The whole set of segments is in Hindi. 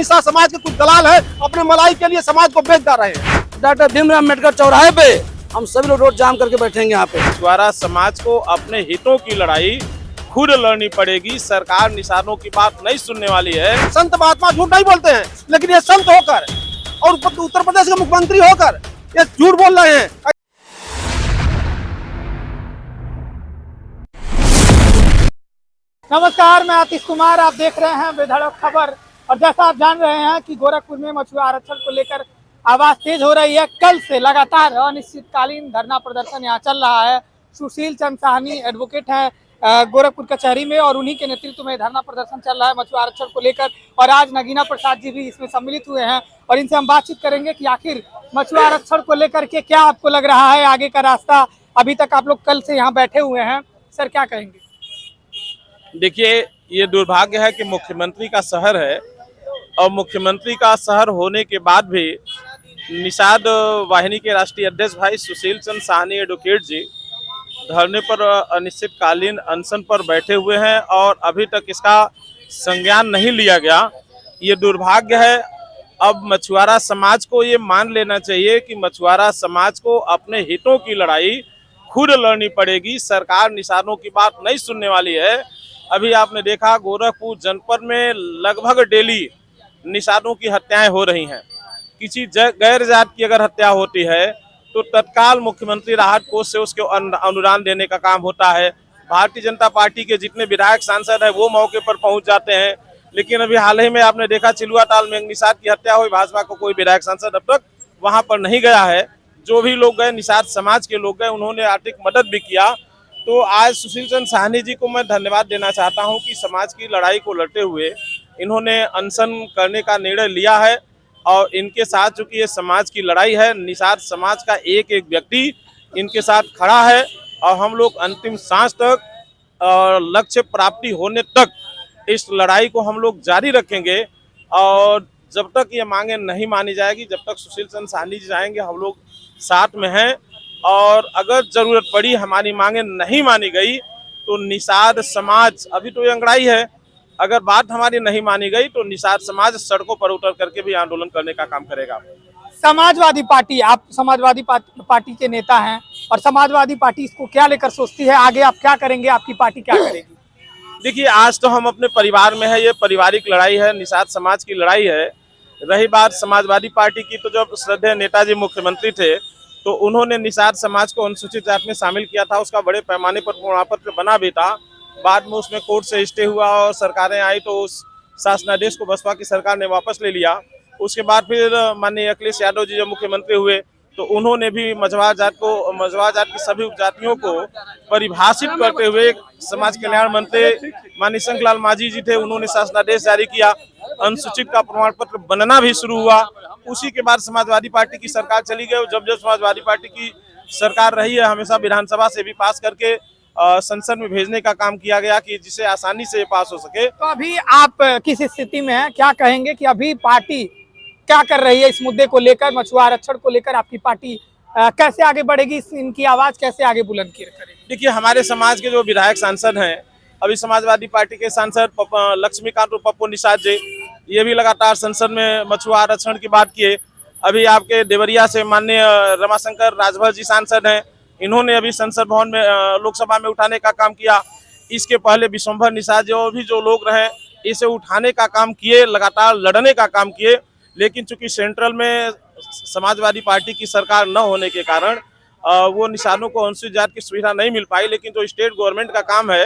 निषाद समाज के कुछ दलाल है, अपने मलाई के लिए समाज को बेच जा रहे हैं। डॉक्टर भीमराव अम्बेडकर चौराहे पे हम सभी लोग रोड जाम करके बैठेंगे यहाँ पे। मछुआरा समाज को अपने हितों की लड़ाई खुद लड़नी पड़ेगी। सरकार निषादों की बात नहीं सुनने वाली है। संत महात्मा झूठ नहीं बोलते हैं, लेकिन ये संत होकर और उत्तर प्रदेश के मुख्यमंत्री होकर ये झूठ बोल रहे हैं। नमस्कार, मैं आतिश कुमार, आप देख रहे हैं बेधड़क खबर। और जैसा आप जान रहे हैं कि गोरखपुर में मछुआरा आरक्षण को लेकर आवाज तेज हो रही है। कल से लगातार अनिश्चितकालीन धरना प्रदर्शन यहाँ चल रहा है। सुशील चंद्र साहनी एडवोकेट हैं गोरखपुर कचहरी में और उन्हीं के नेतृत्व में धरना प्रदर्शन चल रहा है मछुआरा आरक्षण को लेकर। और आज नगीना प्रसाद जी भी इसमें सम्मिलित हुए हैं और इनसे हम बातचीत करेंगे कि आखिर मछुआरा आरक्षण को लेकर के क्या आपको लग रहा है आगे का रास्ता। अभी तक आप लोग कल से यहाँ बैठे हुए हैं, सर क्या कहेंगे? देखिए, ये दुर्भाग्य है कि मुख्यमंत्री का शहर है और मुख्यमंत्री का शहर होने के बाद भी निषाद वाहिनी के राष्ट्रीय अध्यक्ष भाई सुशील चंद्र साहनी एडवोकेट जी धरने पर अनिश्चितकालीन अनशन पर बैठे हुए हैं और अभी तक इसका संज्ञान नहीं लिया गया। ये दुर्भाग्य है। अब मछुआरा समाज को ये मान लेना चाहिए कि मछुआरा समाज को अपने हितों की लड़ाई खुद लड़नी पड़ेगी। सरकार निषादों की बात नहीं सुनने वाली है। अभी आपने देखा गोरखपुर जनपद में लगभग डेली निषादों की हत्याएं हो रही हैं। किसी गैर जात की अगर हत्या होती है तो तत्काल मुख्यमंत्री राहत कोष से उसको अनुदान देने का काम होता है। भारतीय जनता पार्टी के जितने विधायक सांसद हैं वो मौके पर पहुंच जाते हैं। लेकिन अभी हाल ही में आपने देखा चिलुआ ताल में निषाद की हत्या हुई, भाजपा को कोई विधायक सांसद अब तक वहां पर नहीं गया है। जो भी लोग गए निषाद समाज के लोग गए, उन्होंने आर्थिक मदद भी किया। तो आज सुशील चंद्र साहनी जी को मैं धन्यवाद देना चाहता हूं कि समाज की लड़ाई को लड़ते हुए इन्होंने अनशन करने का निर्णय लिया है और इनके साथ चूंकि ये समाज की लड़ाई है, निषाद समाज का एक एक व्यक्ति इनके साथ खड़ा है और हम लोग अंतिम सांस तक और लक्ष्य प्राप्ति होने तक इस लड़ाई को हम लोग जारी रखेंगे। और जब तक ये मांगे नहीं मानी जाएगी, जब तक सुशील चंद्र साहनी जी जाएंगे, हम लोग साथ में हैं। और अगर जरूरत पड़ी हमारी मांगे नहीं मानी गई तो निषाद समाज, अभी तो ये अंगड़ाई है, अगर बात हमारी नहीं मानी गई तो निषाद समाज सड़कों पर उतर करके भी आंदोलन करने का काम करेगा। समाजवादी पार्टी, आप समाजवादी पार्टी के नेता हैं और समाजवादी पार्टी इसको क्या लेकर सोचती है? आगे आप क्या करेंगे? आपकी पार्टी क्या करेगी? देखिए, आज तो हम अपने परिवार में है, ये पारिवारिक लड़ाई है, निषाद समाज की लड़ाई है। रही बात समाजवादी पार्टी की, तो जब श्रद्धेय नेताजी मुख्यमंत्री थे तो उन्होंने निषाद समाज को अनुसूचित जाति में शामिल किया था। उसका बड़े पैमाने पर प्रमाण पत्र बना भी था। बाद में उसमें कोर्ट से स्टे हुआ और सरकारें आई तो उस शासनादेश को बसपा की सरकार ने वापस ले लिया। उसके बाद फिर माननीय अखिलेश यादव जी जब मुख्यमंत्री हुए तो उन्होंने भी मझवार जात की सभी उपजातियों को परिभाषित करते हुए समाज कल्याण मंत्री माननीय शंखलाल मांझी जी थे, उन्होंने शासनादेश जारी किया। अनुसूचित का प्रमाण पत्र बनना भी शुरू हुआ। उसी के बाद समाजवादी पार्टी की सरकार चली गई। जब जब समाजवादी पार्टी की सरकार रही है, हमेशा विधानसभा से भी पास करके संसद में भेजने का काम किया गया कि जिसे आसानी से पास हो सके। तो अभी आप किस स्थिति में हैं? क्या कहेंगे कि अभी पार्टी क्या कर रही है इस मुद्दे को लेकर, मछुआरा आरक्षण को लेकर? आपकी पार्टी कैसे आगे बढ़ेगी? इनकी आवाज कैसे आगे बुलंद करेगी? देखिए, हमारे समाज के जो विधायक सांसद हैं, अभी समाजवादी पार्टी के सांसद लक्ष्मीकांत पप्पू निषाद जी, ये भी लगातार संसद में मछुआरा आरक्षण की बात किए। अभी आपके देवरिया से माननीय रमाशंकर राजभर जी सांसद हैं, इन्होंने अभी संसद भवन में लोकसभा में उठाने का काम किया। इसके पहले विश्वंभर निषाद जो भी जो लोग रहे इसे उठाने का काम किए, लगातार लड़ने का काम किए। लेकिन चूंकि सेंट्रल में समाजवादी पार्टी की सरकार न होने के कारण वो निषादों को अनुसूचित जाति की सुविधा नहीं मिल पाई। लेकिन जो स्टेट गवर्नमेंट का काम है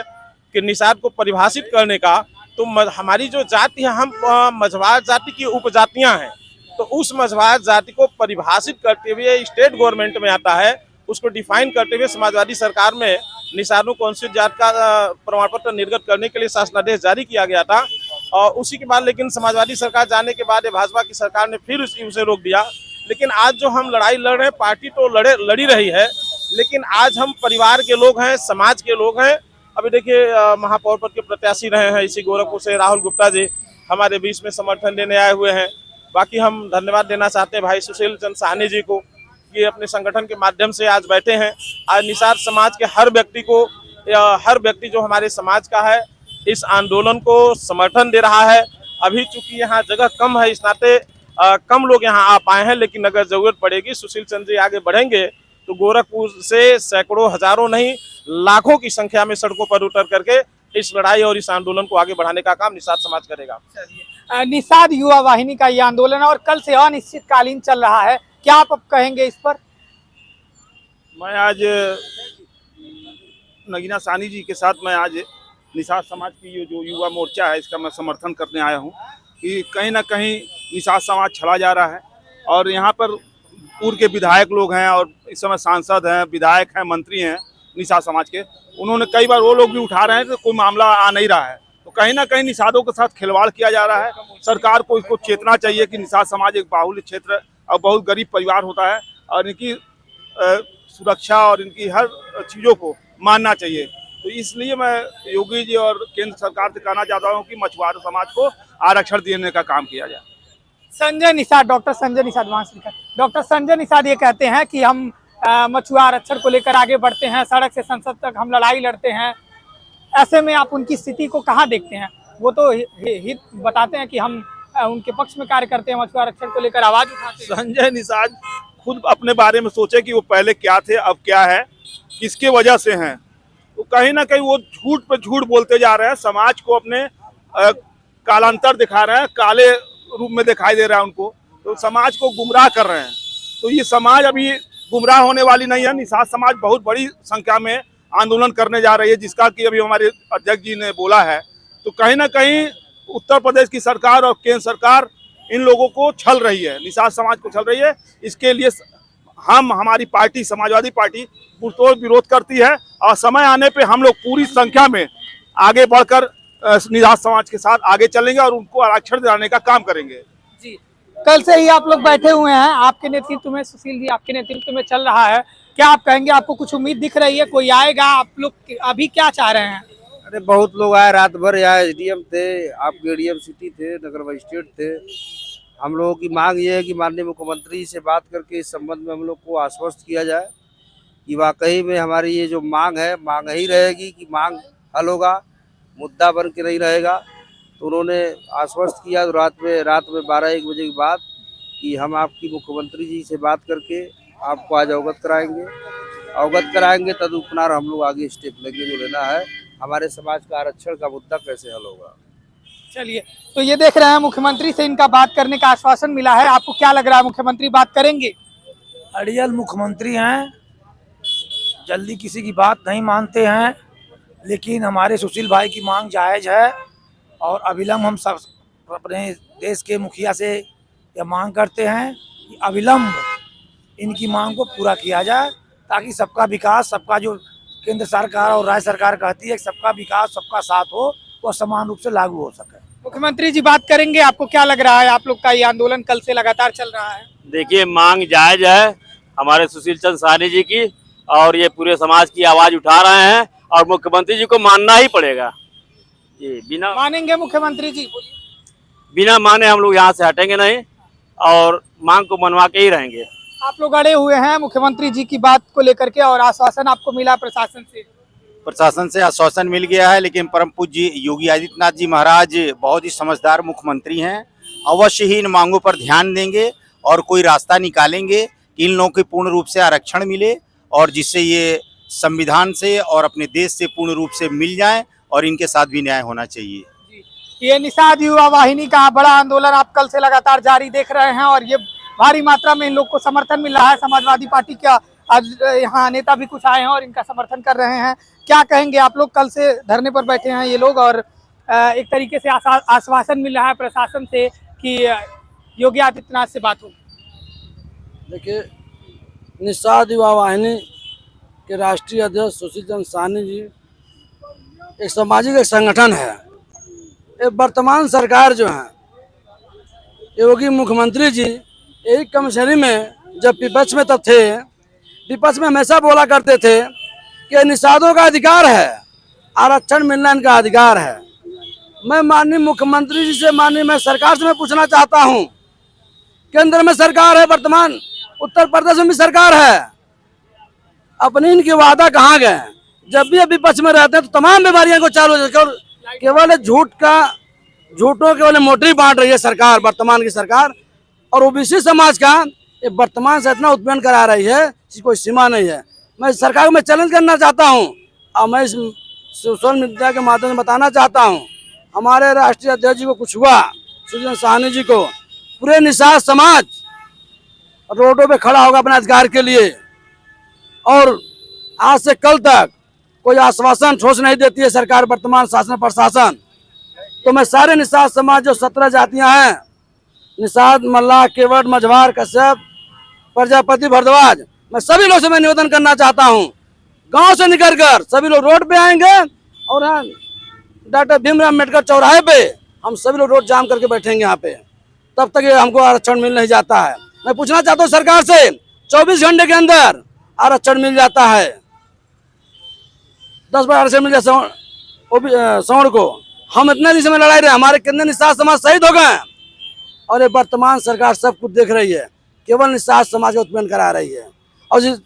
कि निषाद को परिभाषित करने का, तो हमारी जो जाति है, हम मझवार जाति की उपजातियां हैं, तो उस मझवार जाति को परिभाषित करते हुए स्टेट गवर्नमेंट में आता है, उसको डिफाइन करते हुए समाजवादी सरकार में निषादों को अनुसूचित जाति का प्रमाण पत्र निर्गत करने के लिए शासनादेश जारी किया गया था। और उसी के बाद लेकिन समाजवादी सरकार जाने के बाद भाजपा की सरकार ने फिर उसे रोक दिया। लेकिन आज जो हम लड़ाई लड़ रहे हैं, पार्टी तो लड़ी रही है, लेकिन आज हम परिवार के लोग हैं, समाज के लोग हैं। अभी देखिए, महापौर पद के प्रत्याशी रहे हैं इसी गोरखपुर से राहुल गुप्ता जी हमारे बीच में समर्थन देने आए हुए हैं। बाकी हम धन्यवाद देना चाहते हैं भाई सुशील चंद्र साहनी जी को कि अपने संगठन के माध्यम से आज बैठे हैं। आज निषाद समाज के हर व्यक्ति जो हमारे समाज का है, इस आंदोलन को समर्थन दे रहा है अभी चूंकि यहाँ जगह कम है, इस नाते कम लोग यहाँ आ पाए हैं, लेकिन अगर जरूरत पड़ेगी सुशील चंद्र जी आगे बढ़ेंगे तो गोरखपुर से सैकड़ों हजारों नहीं लाखों की संख्या में सड़कों पर उतर करके इस लड़ाई और इस आंदोलन को आगे बढ़ाने का काम निषाद समाज करेगा। निषाद युवा वाहिनी का ये आंदोलन है और कल से अनिश्चितकालीन चल रहा है, क्या आप अब कहेंगे इस पर? मैं आज नगीना सानी जी के साथ मैं आज निषाद समाज की ये जो युवा मोर्चा है इसका मैं समर्थन करने आया हूँ कि कहीं ना कहीं निषाद समाज छला जा रहा है। और यहाँ पर पूर्व के विधायक लोग हैं और इस समय सांसद हैं, विधायक हैं, मंत्री हैं निषाद समाज के, उन्होंने कई बार वो लोग भी उठा रहे हैं तो कोई मामला आ नहीं रहा है। तो कहीं ना कहीं निषादों के साथ खिलवाड़ किया जा रहा है। सरकार को इसको चेतना चाहिए कि निषाद समाज एक बाहुल्य क्षेत्र और बहुत गरीब परिवार होता है और इनकी सुरक्षा और इनकी हर चीज़ों को मानना चाहिए। तो इसलिए मैं योगी जी और केंद्र सरकार से कहना चाहता हूँ कि मछुआरा समाज को आरक्षण देने का काम किया जाए। संजय निषाद, डॉक्टर संजय निषाद वहां से डॉक्टर संजय निषाद ये कहते हैं कि हम मछुआरा आरक्षण को लेकर आगे बढ़ते हैं, सड़क से संसद तक हम लड़ाई लड़ते हैं। ऐसे में आप उनकी स्थिति को कहाँ देखते हैं? वो तो हित बताते हैं कि हम उनके पक्ष में कार्य करते हैं, मछुआरा आरक्षण को लेकर आवाज उठाते हैं। संजय निषाद खुद अपने बारे में सोचे कि वो पहले क्या थे, अब क्या है, किसके वजह से हैं। तो कहीं ना कहीं वो झूठ पे झूठ बोलते जा रहे हैं, समाज को अपने कालांतर दिखा रहे हैं, काले रूप में दिखाई दे रहा है उनको, तो समाज को गुमराह कर रहे हैं। तो ये समाज अभी गुमराह होने वाली नहीं है। निषाद समाज बहुत बड़ी संख्या में आंदोलन करने जा रही है, जिसका कि अभी हमारे अध्यक्ष जी ने बोला है। तो कहीं ना कहीं उत्तर प्रदेश की सरकार और केंद्र सरकार इन लोगों को छल रही है, निषाद समाज को छल रही है। इसके लिए हमारी पार्टी समाजवादी पार्टी पुरतोड़ विरोध करती है और समय आने पे हम लोग पूरी संख्या में आगे बढ़कर निषाद समाज के साथ आगे चलेंगे और उनको आरक्षण दिलाने का काम करेंगे। जी, कल से ही आप लोग बैठे हुए हैं, आपके नेतृत्व में, सुशील जी आपके नेतृत्व में चल रहा है, क्या आप कहेंगे आपको कुछ उम्मीद दिख रही है, कोई आएगा? आप लोग अभी क्या चाह रहे हैं? अरे बहुत लोग आए, रात भर यहाँ एसडीएम थे, आपके एडीएम सिटी थे, नगर मजिस्ट्रेट थे। हम लोगों की मांग ये है कि माननीय मुख्यमंत्री से बात करके इस संबंध में हम लोग को आश्वस्त किया जाए कि वाकई में हमारी ये जो मांग है, मांग ही रहेगी कि मांग हल होगा, मुद्दा बन के नहीं रहेगा। तो उन्होंने आश्वस्त किया रात में 12-1 बजे के बाद कि हम आपकी मुख्यमंत्री जी से बात करके आपको आज अवगत कराएंगे, तदुपरांत हम लोग आगे स्टेप लेंगे जो लेना है। हमारे समाज का आरक्षण का मुद्दा कैसे हल होगा। चलिए, तो ये देख रहे हैं मुख्यमंत्री से इनका बात करने का आश्वासन मिला है। आपको क्या लग रहा है, मुख्यमंत्री बात करेंगे? अड़ियल मुख्यमंत्री हैं, जल्दी किसी की बात नहीं मानते हैं, लेकिन हमारे सुशील भाई की मांग जायज़ है और अविलंब हम सब अपने देश के मुखिया से यह मांग करते हैं कि अविलंब इनकी मांग को पूरा किया जाए, ताकि सबका विकास, सबका जो केंद्र सरकार और राज्य सरकार कहती है सबका विकास, सबका साथ हो, वो समान रूप से लागू हो सके। मुख्यमंत्री जी बात करेंगे। आपको क्या लग रहा है, आप लोग का ये आंदोलन कल से लगातार चल रहा है? देखिए, मांग जायज है हमारे सुशील चंद्र सानी जी की और ये पूरे समाज की आवाज उठा रहे हैं और मुख्यमंत्री जी को मानना ही पड़ेगा। ये बिना मानेंगे मुख्यमंत्री जी? बिना माने हम लोग यहाँ से हटेंगे नहीं और मांग को मनवा के ही रहेंगे। आप लोग अड़े हुए हैं मुख्यमंत्री जी की बात को लेकर के और आश्वासन आपको मिला प्रशासन से? प्रशासन से आश्वासन मिल गया है, लेकिन परम पूज्य योगी आदित्यनाथ जी महाराज बहुत ही समझदार मुख्यमंत्री हैं, अवश्य ही इन मांगों पर ध्यान देंगे और कोई रास्ता निकालेंगे कि इन लोगों को पूर्ण रूप से आरक्षण मिले और जिससे ये संविधान से और अपने देश से पूर्ण रूप से मिल जाएं और इनके साथ भी न्याय होना चाहिए। ये निषाद युवा वाहिनी का बड़ा आंदोलन आप कल से लगातार जारी देख रहे हैं और ये भारी मात्रा में इन लोग को समर्थन मिल रहा है। समाजवादी पार्टी का आज यहाँ नेता भी कुछ आए हैं और इनका समर्थन कर रहे हैं। क्या कहेंगे आप लोग? कल से धरने पर बैठे हैं ये लोग और एक तरीके से आश्वासन मिल रहा है प्रशासन से कि योगी आदित्यनाथ से बात होगी। देखिए, निषाद युवा वाहिनी के राष्ट्रीय अध्यक्ष सुशील चंद्र सानी जी एक सामाजिक संगठन है। ये वर्तमान सरकार जो है, योगी मुख्यमंत्री जी यही कमिश्नरी में जब विपक्ष में तब थे, विपक्ष में हमेशा बोला करते थे कि निषादों का अधिकार है, आरक्षण मिलना इनका अधिकार है। मैं माननीय मुख्यमंत्री जी से, मैं सरकार से मैं पूछना चाहता हूं, केंद्र में सरकार है, वर्तमान उत्तर प्रदेश में भी सरकार है, अपनी इनके वादा कहाँ गए? जब भी विपक्ष में रहते हैं तो तमाम बीमारियों को चालू, केवल झूठ का झूठों के वाले मोटरी बांट रही है सरकार, वर्तमान की सरकार। और ओबीसी समाज का ये वर्तमान से इतना उत्पीड़न करा रही है जिसकी कोई सीमा नहीं है। मैं सरकार को मैं चैलेंज करना चाहता हूँ और मैं इस सोशल मीडिया के माध्यम से बताना चाहता हूँ, हमारे राष्ट्रीय अध्यक्ष जी को कुछ हुआ, सुशील साहनी जी को, पूरे निषाद समाज रोडों पे खड़ा होगा अपने अधिकार के लिए। और आज से कल तक कोई आश्वासन ठोस नहीं देती है सरकार, वर्तमान शासन प्रशासन। तो मैं सारे निषाद समाज जो 17 जातियां हैं, निषाद, मल्लाह, केवट, मझवार, कश्यप, प्रजापति, भरद्वाज, मैं सभी लोग से मैं निवेदन करना चाहता हूं, गांव से निकलकर सभी लोग रोड पे आएंगे और डॉक्टर भीमराव अम्बेडकर चौराहे पे हम सभी लोग रोड जाम करके बैठेंगे यहाँ पे, तब तक ये हमको आरक्षण मिल नहीं जाता है। मैं पूछना चाहता हूँ सरकार से, 24 घंटे के अंदर आरक्षण मिल जाता है, 10 बार आरक्षण मिल जाता सवर्ण को। हम इतने दिन से में लड़ाई रहे, हमारे कितने निषाद समाज शहीद हो गए और ये वर्तमान सरकार सब कुछ देख रही है, केवल निषाद समाज का उत्पीड़न करा रही है। और जिस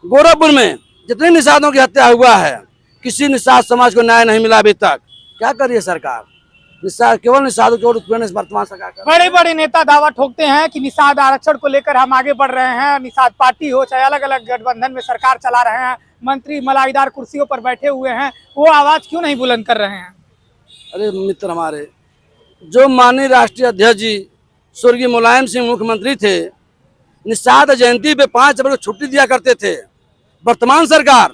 गोरखपुर में जितने निषादों की हत्या हुआ है, किसी निषाद समाज को न्याय नहीं मिला अभी तक। क्या करिए सरकार, निषाद केवल निषादों की ओर उत्पीड़न इस वर्तमान सरकार का। बड़े बड़े नेता दावा ठोकते हैं कि निषाद आरक्षण को लेकर हम आगे बढ़ रहे हैं, निषाद पार्टी हो चाहे अलग अलग गठबंधन में सरकार चला रहे हैं, मंत्री मलाईदार कुर्सियों पर बैठे हुए हैं, वो आवाज क्यों नहीं बुलंद कर रहे हैं? अरे मित्र हमारे, जो माननीय राष्ट्रीय अध्यक्ष जी स्वर्गीय मुलायम सिंह मुख्यमंत्री थे, निषाद जयंती पे 5 अप्रैल को छुट्टी दिया करते थे। वर्तमान सरकार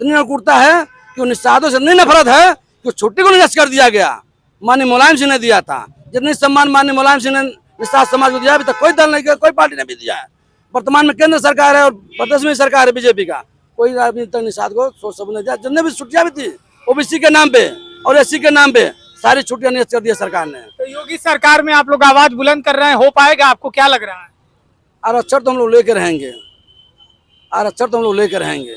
इतनी नकुड़ता है कि उन निषादों से इतनी नफरत है कि छुट्टी को निरस्त कर दिया गया। माननीय मुलायम सिंह ने दिया था, जितनी सम्मान माननीय मुलायम सिंह ने निषाद समाज को दिया, अभी तक कोई दल नहीं किया, कोई पार्टी ने भी दिया है। वर्तमान में केंद्र सरकार है और प्रदेश में सरकार है बीजेपी का, कोई अभी तक निषाद को सोच समझ नहीं दिया। जितने भी छुट्टियां भी थी ओबीसी के नाम पे और एससी के नाम पे, सारी छुट्टियां निरस्त कर दी सरकार ने। तो योगी सरकार में आप लोग आवाज बुलंद कर रहे हैं, हो पाएगा? आपको क्या लग रहा है? आरक्षण तो हम लोग लेकर रहेंगे, आरक्षण तो हम लोग लेकर रहेंगे,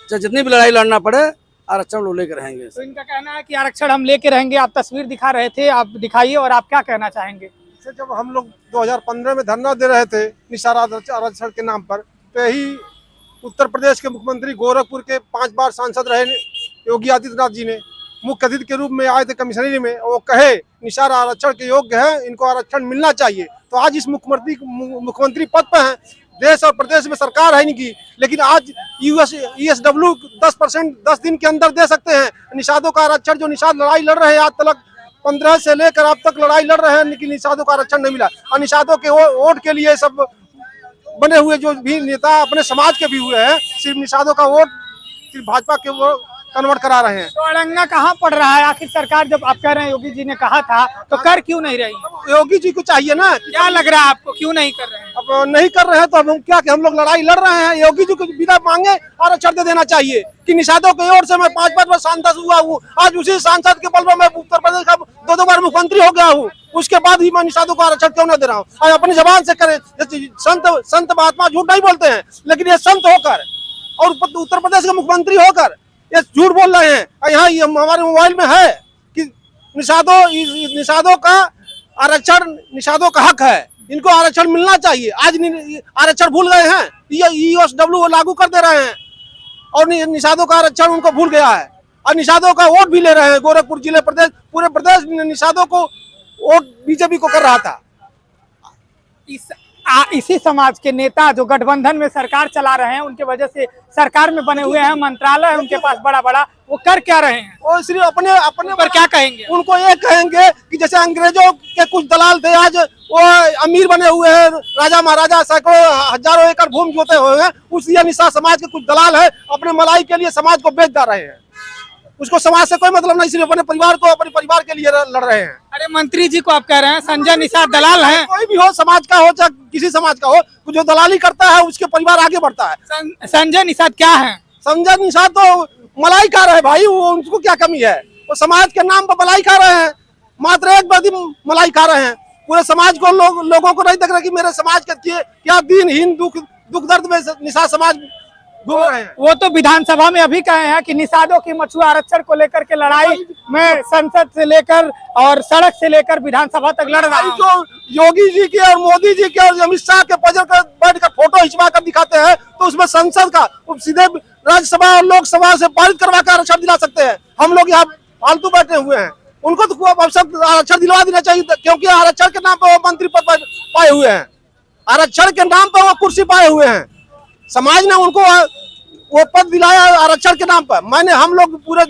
चाहे जितनी भी लड़ाई लड़ना पड़े, आरक्षण लोग लेकर रहेंगे। तो इनका कहना है कि आरक्षण हम लेके रहेंगे। आप तस्वीर दिखा रहे थे, आप दिखाइए और आप क्या कहना चाहेंगे? जब हम लोग 2015 में धरना दे रहे थे निषाद आरक्षण के नाम पर, तो यही उत्तर प्रदेश के मुख्यमंत्री, गोरखपुर के 5 बार सांसद रहे योगी आदित्यनाथ जी ने मुख्य अतिथि के रूप में आए थे कमिश्नरी में, वो कहे निषाद आरक्षण के योग्य है, इनको आरक्षण मिलना चाहिए। तो आज इस मुख्यमंत्री पद पर हैं, देश और प्रदेश में सरकार है इनकी, लेकिन आज ESW 10% 10 दिन के अंदर दे सकते हैं निषादों का आरक्षण। जो निषाद लड़ाई लड़ रहे हैं आज तक 15 से लेकर अब तक लड़ाई लड़ रहे हैं, लेकिन निषादों का आरक्षण नहीं मिला। और निषादों के वोट के लिए सब बने हुए जो भी नेता अपने समाज के भी हुए हैं, सिर्फ निषादों का वोट सिर्फ भाजपा के वो कन्वर्ट करा रहे हैं। तो अड़ंगा कहाँ पड़ रहा है आखिर सरकार? जब आप कह रहे हैं योगी जी ने कहा था, तो कर क्यों नहीं रही? योगी जी को चाहिए ना, क्या लग रहा है आपको, क्यों नहीं कर रहे हैं? अब नहीं कर रहे हैं तो हम क्या कि हम लोग लड़ाई लड़ रहे हैं। योगी जी को बिना मांगे आरक्षण दे देना चाहिए कि निषादों की ओर से मैं 5 बार सांसद हुआ हूँ, आज उसी सांसद के बल पर मैं उत्तर प्रदेश का 2 बार मुख्यमंत्री हो गया हूँ, उसके बाद भी मैं निषादों को आरक्षण क्यों न दे रहा हूँ? और अपनी जबान से करें, संत महात्मा झूठ नहीं बोलते हैं, लेकिन ये संत होकर और उत्तर प्रदेश के मुख्यमंत्री होकर ये झूठ बोल रहे हैं। और यहाँ ये हमारे मोबाइल में है कि निषादों का आरक्षण निषादों का हक है, इनको आरक्षण मिलना चाहिए। आज आरक्षण भूल गए हैं, ये ESW लागू कर दे रहे हैं और निषादों का आरक्षण उनको भूल गया है और निषादों का वोट भी ले रहे हैं। गोरखपुर जिले प्रदेश पूरे प्रदेश में निषादों को वोट बीजेपी को कर रहा था। इसी समाज के नेता जो गठबंधन में सरकार चला रहे हैं, उनके वजह से सरकार में बने हुए हैं, मंत्रालय है उनके पास बड़ा बड़ा, वो कर क्या रहे हैं? वो सिर्फ अपने पर क्या कहेंगे? उनको ये कहेंगे कि जैसे अंग्रेजों के कुछ दलाल थे, आज वो अमीर बने हुए हैं, राजा महाराजा सैकड़ों हजारों एकड़ भूमि जोते हुए हैं, उसी निषाद समाज के कुछ दलाल है अपने मलाई के लिए समाज को बेच रहे हैं। उसको समाज से कोई मतलब नहीं, सिर्फ अपने परिवार को, अपने परिवार के लिए लड़ रहे हैं। अरे मंत्री जी को आप कह रहे हैं संजय निषाद दलाल हैं? कोई भी हो, समाज का हो चाहे किसी समाज का हो, जो दलाली करता है उसके परिवार आगे बढ़ता है। संजय निषाद क्या है? संजय निषाद तो मलाई खा रहे हैं भाई, वो उनको क्या कमी है? वो समाज के नाम पर मलाई खा रहे हैं, मात्र एक बार मलाई खा रहे हैं। पूरे समाज को लोगों को नहीं देख रहे कि मेरे समाज के क्या दीनहीन दुख दर्द में निषाद समाज घूम रहे हैं। वो तो विधानसभा में अभी कहे हैं कि निषादों की मछुआ आरक्षण को लेकर के लड़ाई में संसद से लेकर और सड़क से लेकर विधानसभा तक लड़ रहा है। जो योगी जी के और मोदी जी के और अमित शाह के पजर कर बैठकर फोटो खिंचवा कर दिखाते हैं, तो उसमें संसद का सीधे राज्यसभा और लोकसभा से पारित करवा कर आरक्षण दिला सकते हैं। हम लोग यहाँ फालतू बैठे हुए हैं, उनको तो अवसर आरक्षण दिलवा देना चाहिए, क्योंकि आरक्षण के नाम पर वो मंत्री पद पाए हुए हैं, आरक्षण के नाम पर वो कुर्सी पाए हुए हैं। समाज ने उनको वो पद दिलाया आरक्षण के नाम पर। हम लोग पूरे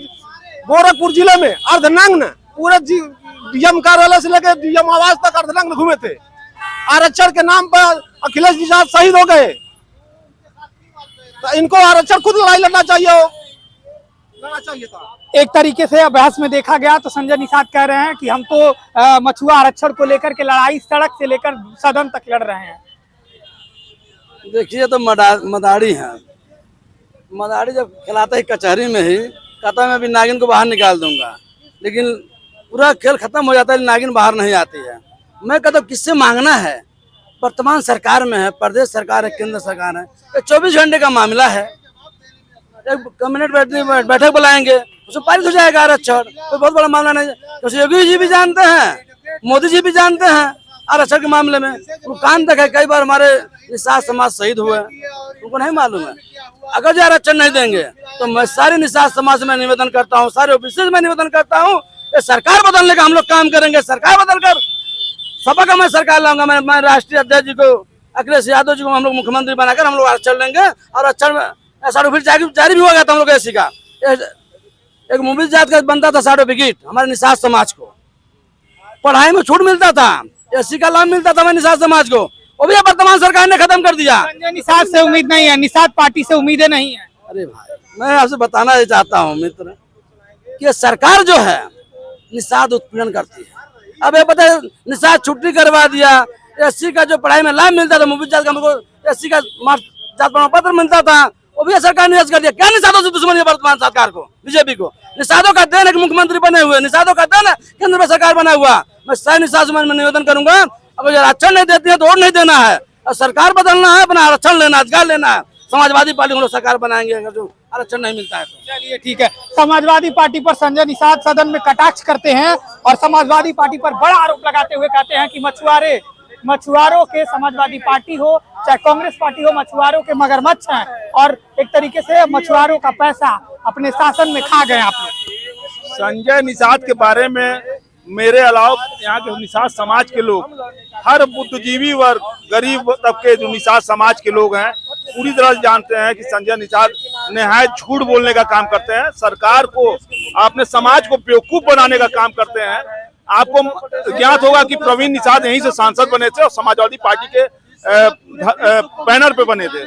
गोरखपुर जिले में अर्धनग्न, पूरे डीएम कार्यालय से लेकर डीएम आवास तक अर्धनग्न घूमे थे। आरक्षण के नाम पर अखिलेश निषाद शहीद हो गए, तो इनको आरक्षण खुद लड़ाई लड़ना चाहिए था। एक तरीके से अभ्यास में देखा गया तो संजय निषाद कह रहे हैं कि हम तो मछुआ आरक्षण को लेकर के लड़ाई सड़क से लेकर सदन तक लड़ रहे हैं। देखिए तो मदारी है, मदारी जब खिलाता है कचहरी में ही कहता मैं अभी नागिन को बाहर निकाल दूंगा, लेकिन पूरा खेल खत्म हो जाता है, नागिन बाहर नहीं आती है। मैं कहता हूँ किससे मांगना है, वर्तमान सरकार में है, प्रदेश सरकार है, केंद्र सरकार है, ये 24 घंटे का मामला है। एक कैबिनेट बैठक बुलाएंगे, उसमें पारित हो जाएगा आरक्षण, कोई बहुत बड़ा मामला नहीं। तो योगी जी भी जानते हैं, मोदी जी भी जानते हैं आरक्षण के मामले में, वो कान तक है। कई बार हमारे निषाद समाज शहीद हुए, उनको नहीं मालूम है। अगर जो आरक्षण नहीं देंगे तो मैं सारे निषाद समाज में निवेदन करता हूँ, सारे ओबीसी में निवेदन करता हूँ, ये सरकार बदलने का हम लोग काम करेंगे। सरकार बदलकर सपा का मैं सरकार लाऊंगा। मैं राष्ट्रीय अध्यक्ष जी को, अखिलेश यादव जी को हम लोग मुख्यमंत्री बनाकर हम लोग आरक्षण लेंगे, और आरक्षण सर्टिफिकेट जारी भी हो गया था हम लोग एसी का। एक मूवी जात का बनता था सर्टिफिकेट हमारे निषाद समाज को, पढ़ाई में छूट मिलता था, एसी का लाभ मिलता था हमारे निषाद समाज को, वो भी वर्तमान सरकार ने खत्म कर दिया। संजय निषाद से उम्मीद नहीं है, निषाद पार्टी से उम्मीदें नहीं है। अरे भाई मैं आपसे बताना चाहता हूँ मित्र कि सरकार जो है निषाद उत्पीड़न करती है। अब ये पता है निषाद छुट्टी करवा दिया, एससी का जो पढ़ाई में लाभ मिलता था, मुफ्त जात का हमको एससी का जात प्रमाण पत्र मिलता था, वो भी सरकार ने निरस्त कर दिया। क्या निषादों से दुश्मनी है वर्तमान सरकार को, बीजेपी को? निषादों का देन एक मुख्यमंत्री बने हुए, निषादों का देन केंद्र में सरकार बना हुआ। मैं सारे निषाद समाज में निवेदन करूंगा, अगर आरक्षण नहीं देती है तो और नहीं देना है, और सरकार बदलना है, अपना आरक्षण लेना, अधिकार लेना है। समाजवादी पार्टी हम लोग सरकार बनाएंगे अगर जो आरक्षण नहीं मिलता है तो। चलिए ठीक है। समाजवादी पार्टी पर संजय निषाद सदन में कटाक्ष करते हैं और समाजवादी पार्टी पर बड़ा आरोप लगाते हुए कहते हैं कि मछुआरों के समाजवादी पार्टी हो चाहे कांग्रेस पार्टी हो, मछुआरों के मगरमच्छ हैं, और एक तरीके से मछुआरों का पैसा अपने शासन में खा गए आप लोग। संजय निषाद के बारे में मेरे अलावा यहाँ के निषाद समाज के लोग, हर बुद्धिजीवी वर्ग, गरीब तबके जो निषाद समाज के लोग हैं, पूरी तरह से जानते हैं कि संजय निषाद निहायत झूठ बोलने का काम करते हैं, सरकार को, अपने समाज को बेवकूफ बनाने का काम करते हैं। आपको ज्ञात होगा कि प्रवीण निषाद यहीं से सांसद बने थे और समाजवादी पार्टी के बैनर पे बने थे।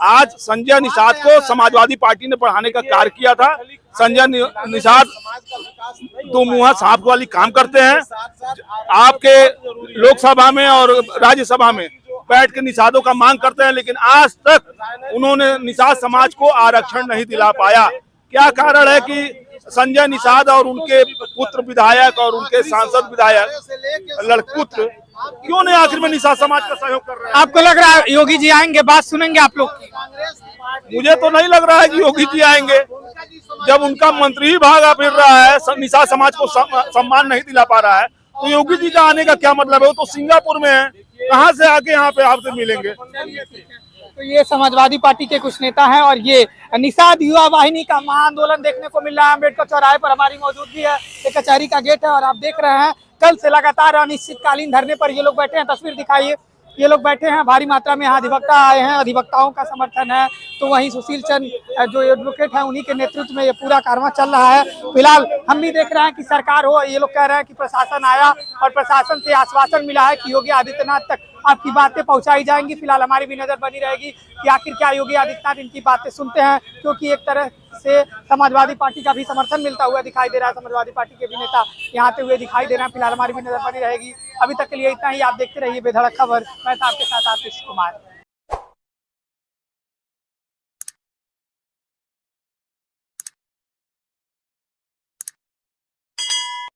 आज संजय निषाद को समाजवादी पार्टी ने बढ़ाने का कार्य किया था। संजय निषाद दो मुंहा सांप वाली काम करते हैं। आपके लोकसभा में और राज्यसभा में बैठ के निषादों का मांग करते हैं, लेकिन आज तक उन्होंने निषाद समाज को आरक्षण नहीं दिला पाया। क्या कारण है कि संजय निषाद और उनके पुत्र विधायक और उनके सांसद विधायक लड़पुत्र क्यों नहीं आखिर में निषाद समाज का सहयोग कर रहे हैं? आपको लग रहा है योगी जी आएंगे, बात सुनेंगे आप लोग की? मुझे तो नहीं लग रहा है कि योगी जी आएंगे। जब उनका मंत्री ही भागा फिर रहा है, निषाद समाज को सम्मान नहीं दिला पा रहा है, तो योगी जी का आने का क्या मतलब है? वो तो सिंगापुर में है, कहाँ से आके यहाँ पे आपसे मिलेंगे? तो ये समाजवादी पार्टी के कुछ नेता हैं और ये निषाद युवा वाहिनी का महाआंदोलन देखने को मिल रहा है। अम्बेडकर चौराहे पर हमारी मौजूदगी है, एक कचहरी का गेट है और आप देख रहे हैं कल से लगातार अनिश्चितकालीन धरने पर ये लोग बैठे हैं। तस्वीर दिखाइए, ये लोग बैठे हैं, भारी मात्रा में यहाँ अधिवक्ता आए हैं, अधिवक्ताओं का समर्थन है। तो वहीं सुशील चंद जो एडवोकेट है, उन्हीं के नेतृत्व में ये पूरा कारवां चल रहा है। फिलहाल हम भी देख रहे हैं कि सरकार हो, ये लोग कह रहे हैं कि प्रशासन आया और प्रशासन से आश्वासन मिला है कि योगी आदित्यनाथ तक आपकी बातें पहुंचाई जाएंगी। फिलहाल हमारी भी नजर बनी रहेगी कि आखिर क्या योगी आदित्यनाथ इनकी बातें सुनते हैं, क्योंकि एक तरह से समाजवादी पार्टी का भी समर्थन मिलता हुआ दिखाई दे रहा है। समाजवादी पार्टी के भी नेता यहाँ आते हुए दिखाई दे रहे हैं। फिलहाल हमारी भी नजर बनी रहेगी। अभी तक के लिए इतना ही। आप देखते रहिए बेधड़क खबर। मैं था आपके साथ आतिश कुमार।